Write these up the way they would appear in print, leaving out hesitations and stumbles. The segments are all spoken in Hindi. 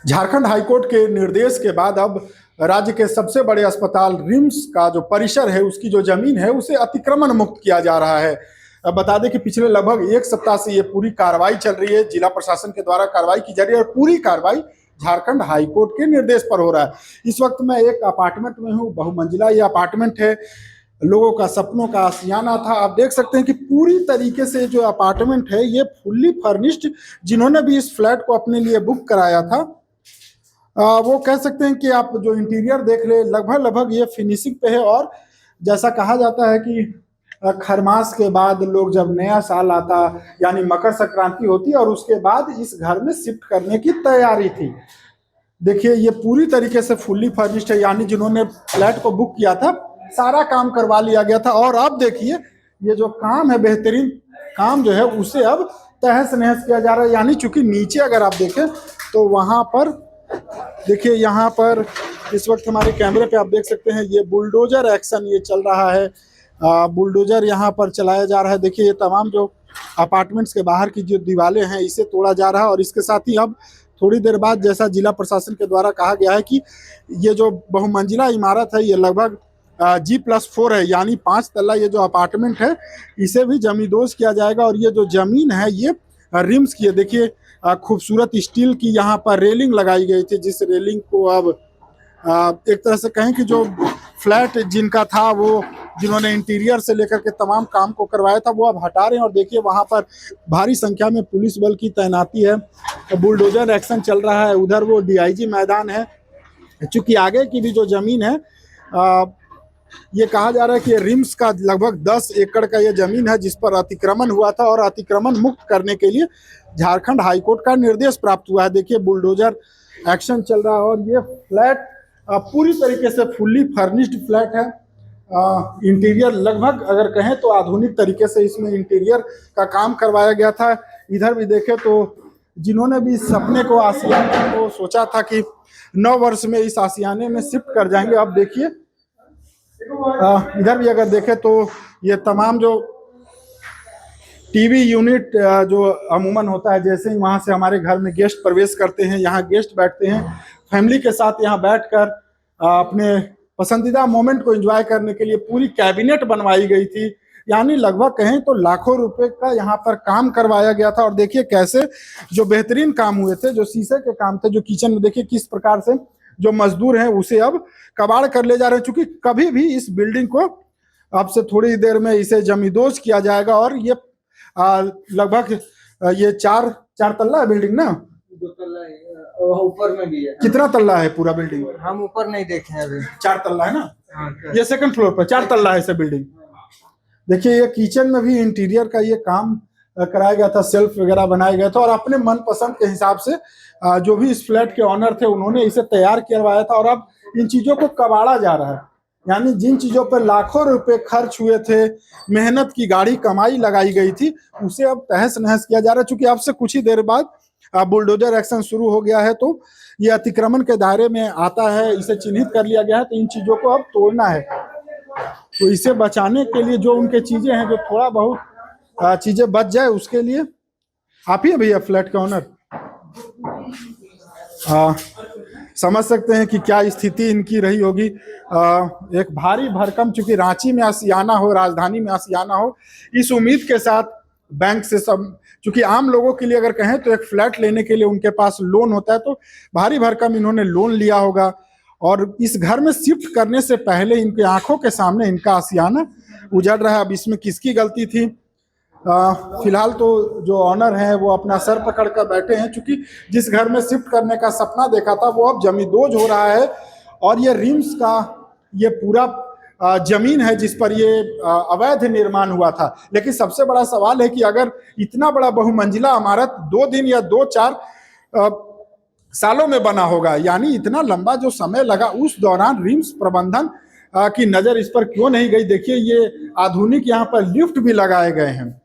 झारखंड हाईकोर्ट के निर्देश के बाद अब राज्य के सबसे बड़े अस्पताल रिम्स का जो परिसर है, उसकी जो जमीन है, उसे अतिक्रमण मुक्त किया जा रहा है। अब बता दें कि पिछले लगभग एक सप्ताह से ये पूरी कार्रवाई चल रही है। जिला प्रशासन के द्वारा कार्रवाई की जा रही है और पूरी कार्रवाई झारखंड हाईकोर्ट के निर्देश पर हो रहा है। इस वक्त मैं एक अपार्टमेंट में हूँ, बहुमंजिला ये अपार्टमेंट है, लोगों का सपनों का आशियाना था। आप देख सकते हैं कि पूरी तरीके से जो अपार्टमेंट है ये फुल्ली फर्निश्ड, जिन्होंने भी इस फ्लैट को अपने लिए बुक कराया था वो कह सकते हैं कि आप जो इंटीरियर देख ले, लगभग लगभग ये फिनिशिंग पे है। और जैसा कहा जाता है कि खरमास के बाद लोग जब नया साल आता, यानी मकर संक्रांति होती, और उसके बाद इस घर में शिफ्ट करने की तैयारी थी। देखिए ये पूरी तरीके से फुल्ली फर्निश्ड है, यानी जिन्होंने फ्लैट को बुक किया था सारा काम करवा लिया गया था। और अब देखिए ये जो काम है, बेहतरीन काम जो है, उसे अब तहस नहस किया जा रहा है। यानी चूंकि नीचे अगर आप देखें तो वहां पर देखिए, यहाँ पर इस वक्त हमारे कैमरे पे आप देख सकते हैं ये बुलडोजर एक्शन ये चल रहा है। बुलडोजर यहाँ पर चलाया जा रहा है। देखिए ये तमाम जो अपार्टमेंट्स के बाहर की जो दीवारें हैं इसे तोड़ा जा रहा है। और इसके साथ ही अब थोड़ी देर बाद, जैसा जिला प्रशासन के द्वारा कहा गया है कि ये जो बहुमंजिला इमारत है ये लगभग G+4 है, यानी 5 तल्ला ये जो अपार्टमेंट है इसे भी जमींदोज किया जाएगा। और ये जो जमीन है ये रिम्स की है। देखिए खूबसूरत स्टील की यहाँ पर रेलिंग लगाई गई थी, जिस रेलिंग को अब एक तरह से कहें कि जो फ्लैट जिनका था, वो जिन्होंने इंटीरियर से लेकर के तमाम काम को करवाया था, वो अब हटा रहे हैं। और देखिए वहां पर भारी संख्या में पुलिस बल की तैनाती है, बुलडोजर एक्शन चल रहा है। उधर वो DIG मैदान है। चूंकि आगे की भी जो जमीन है ये कहा जा रहा है कि रिम्स का लगभग 10 एकड़ का ये जमीन है जिस पर अतिक्रमण हुआ था, और अतिक्रमण मुक्त करने के लिए झारखंड हाईकोर्ट का निर्देश प्राप्त हुआ है। देखिए बुलडोजर एक्शन चल रहा है और ये फ्लैट पूरी तरीके से फुल्ली फर्निश्ड फ्लैट है। इंटीरियर लगभग अगर कहें तो आधुनिक तरीके से इसमें इंटीरियर का काम करवाया गया था। इधर भी देखें तो जिन्होंने भी इस सपने को, आशियाने को सोचा था कि 9 वर्ष में इस आशियाने में शिफ्ट कर जाएंगे, अब देखिए इधर भी अगर देखें तो ये तमाम जो टीवी यूनिट जो अमूमन होता है, जैसे ही वहां से हमारे घर में गेस्ट प्रवेश करते हैं, यहाँ गेस्ट बैठते हैं फैमिली के साथ, यहाँ बैठकर अपने पसंदीदा मोमेंट को एंजॉय करने के लिए पूरी कैबिनेट बनवाई गई थी। यानी लगभग कहें तो लाखों रुपए का यहाँ पर काम करवाया गया था। और देखिए कैसे जो बेहतरीन काम हुए थे, जो शीशे के काम थे, जो किचन में देखिए किस प्रकार से जो मजदूर हैं उसे अब कबाड़ कर ले जा रहे हैं। चूंकि कभी भी इस बिल्डिंग को अब से थोड़ी देर में इसे जमींदोज किया जाएगा। और ये लगभग ये चार तल्ला है बिल्डिंग ना? 2 तल्ला है, ऊपर में भी है। कितना तल्ला है पूरा बिल्डिंग? हम ऊपर नहीं देखे हैं अभी। 4 तल्ला है ना? हाँ, ये सेकंड फ्लोर पर 4 तल्ला है इसे बिल्डिंग। देखिए ये किचन में भी इंटीरियर का ये काम कराया गया था, सेल्फ वगैरह बनाया गया था। और अपने मनपसंद के हिसाब से जो भी इस फ्लैट के ऑनर थे उन्होंने इसे तैयार करवाया था। और अब इन चीजों को कबाड़ा जा रहा है। यानी जिन चीजों पर लाखों रुपए खर्च हुए थे, मेहनत की गाढ़ी कमाई लगाई गई थी, उसे अब तहस नहस किया जा रहा है। चूंकि अब से कुछ ही देर बाद बुलडोजर एक्शन शुरू हो गया है, तो ये अतिक्रमण के दायरे में आता है, इसे चिन्हित कर लिया गया है। तो इन चीजों को अब तोड़ना है। तो इसे बचाने के लिए जो उनके चीजें हैं, जो थोड़ा बहुत चीजें बच जाए, उसके लिए आप ही है भैया फ्लैट के ऑनर, समझ सकते हैं कि क्या स्थिति इनकी रही होगी। एक भारी भरकम, चूंकि रांची में आशियाना हो, राजधानी में आशियाना हो, इस उम्मीद के साथ बैंक से सब, चूंकि आम लोगों के लिए अगर कहें तो एक फ्लैट लेने के लिए उनके पास लोन होता है, तो भारी भरकम इन्होंने लोन लिया होगा। और इस घर में शिफ्ट करने से पहले इनकी आंखों के सामने इनका आशियाना उजड़ रहा है। अब इसमें किसकी गलती थी? फिलहाल तो जो ऑनर है वो अपना सर पकड़ कर बैठे हैं, क्योंकि जिस घर में शिफ्ट करने का सपना देखा था वो अब जमींदोज हो रहा है। और ये रिम्स का ये पूरा जमीन है जिस पर ये अवैध निर्माण हुआ था। लेकिन सबसे बड़ा सवाल है कि अगर इतना बड़ा बहुमंजिला इमारत 2 दिन या 2-4 सालों में बना होगा, यानी इतना लंबा जो समय लगा, उस दौरान रिम्स प्रबंधन की नजर इस पर क्यों नहीं गई? देखिए ये आधुनिक यहाँ पर लिफ्ट भी लगाए गए हैं।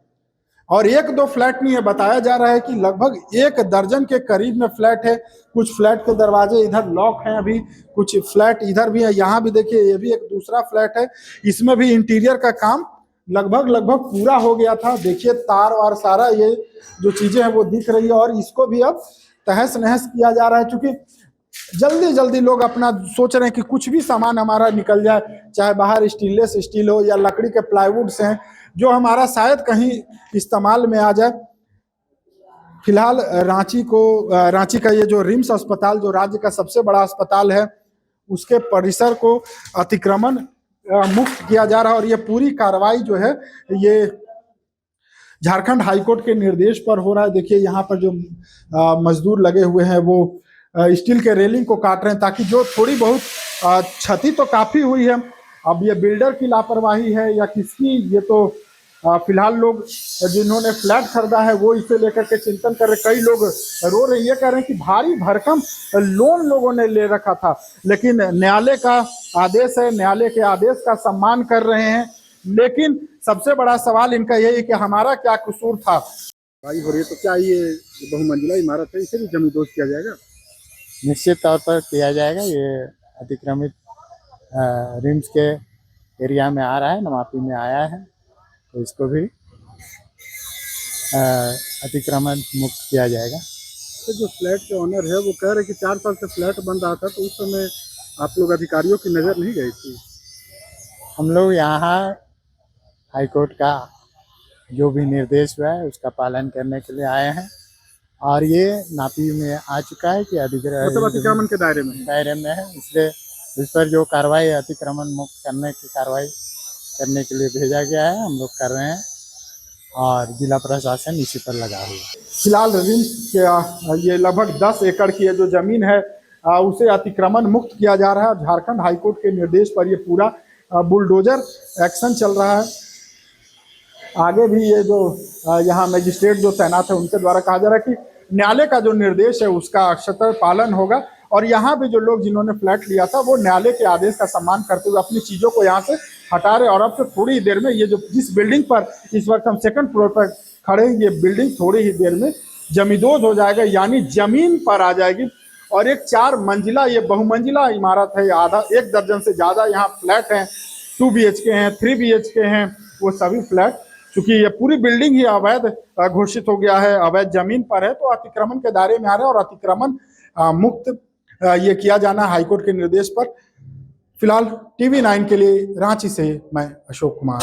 और 1-2 फ्लैट नहीं है, बताया जा रहा है कि लगभग 1 दर्जन के करीब में फ्लैट है। कुछ फ्लैट के दरवाजे इधर लॉक हैं, अभी कुछ फ्लैट इधर भी है। यहाँ भी देखिए ये भी एक दूसरा फ्लैट है, इसमें भी इंटीरियर का काम लगभग पूरा हो गया था। देखिए तार वार सारा ये जो चीजें हैं वो दिख रही है। और इसको भी अब तहस नहस किया जा रहा है, क्योंकि जल्दी जल्दी लोग अपना सोच रहे हैं कि कुछ भी सामान हमारा निकल जाए, चाहे बाहर स्टेनलेस स्टील हो या लकड़ी के प्लाईवुड से हैं, जो हमारा शायद कहीं इस्तेमाल में आ जाए। फिलहाल रांची का ये जो रिम्स अस्पताल, जो राज्य का सबसे बड़ा अस्पताल है, उसके परिसर को अतिक्रमण मुक्त किया जा रहा है। और ये पूरी कार्रवाई जो है ये झारखंड हाईकोर्ट के निर्देश पर हो रहा है। देखिए यहाँ पर जो मजदूर लगे हुए हैं वो स्टील के रेलिंग को काट रहे हैं, ताकि जो थोड़ी बहुत क्षति तो काफी हुई है, अब ये बिल्डर की लापरवाही है या किसकी, ये तो फिलहाल लोग जिन्होंने फ्लैट खरीदा है वो इसे लेकर के चिंतन कर रहे। कई लोग रो रहे, ये कह रहे हैं कि भारी भरकम लोन लोगों ने ले रखा था, लेकिन न्यायालय का आदेश है, न्यायालय के आदेश का सम्मान कर रहे हैं। लेकिन सबसे बड़ा सवाल इनका यही है कि हमारा क्या कसूर था। भाई हो रही है, तो क्या ये बहुमंजिला इमारत है, इसे भी जमींदोज किया जाएगा? निश्चित तौर पर किया जाएगा। ये अतिक्रमित रिम्स के एरिया में आ रहा है, नमापी में आया है, तो इसको भी अतिक्रमण मुक्त किया जाएगा। तो जो फ्लैट के ऑनर है वो कह रहे कि 4 साल से फ्लैट बन रहा था, तो उस समय आप लोग अधिकारियों की नज़र नहीं गई थी? हम लोग यहाँ हाईकोर्ट का जो भी निर्देश हुआ है उसका पालन करने के लिए आए हैं, और ये नापी में आ चुका है कि अतिक्रमण के दायरे में है, इसलिए इस पर जो कार्रवाई अतिक्रमण मुक्त करने की कार्रवाई करने के लिए भेजा गया है, हम लोग कर रहे हैं, और जिला प्रशासन इसी पर लगा हुआ है। फिलहाल रिम्स ये लगभग 10 एकड़ की जो जमीन है उसे अतिक्रमण मुक्त किया जा रहा है। झारखंड हाईकोर्ट के निर्देश पर ये पूरा बुलडोजर एक्शन चल रहा है। आगे भी ये जो यहाँ मजिस्ट्रेट जो तैनात है उनके द्वारा कहा जा रहा है कि न्यायालय का जो निर्देश है उसका अक्षरशः पालन होगा, और यहाँ भी जो लोग जिन्होंने फ्लैट लिया था वो न्यायालय के आदेश का सम्मान करते हुए अपनी चीज़ों को यहाँ से हटा रहे। और अब से थोड़ी ही देर में ये जो जिस बिल्डिंग पर इस वक्त हम 2nd फ्लोर पर खड़े हैं, ये बिल्डिंग थोड़ी ही देर में जमींदोज हो जाएगा, यानी जमीन पर आ जाएगी। और एक 4 मंजिला ये बहुमंजिला इमारत है, आधा 1 दर्जन से ज़्यादा यहाँ फ्लैट हैं, 2 BHK हैं, 3 BHK हैं, वो सभी फ्लैट, चूंकि ये पूरी बिल्डिंग ही अवैध घोषित हो गया है, अवैध जमीन पर है, तो अतिक्रमण के दायरे में आ रहा है और अतिक्रमण मुक्त ये किया जाना हाईकोर्ट के निर्देश पर। फिलहाल TV9 के लिए रांची से मैं अशोक कुमार।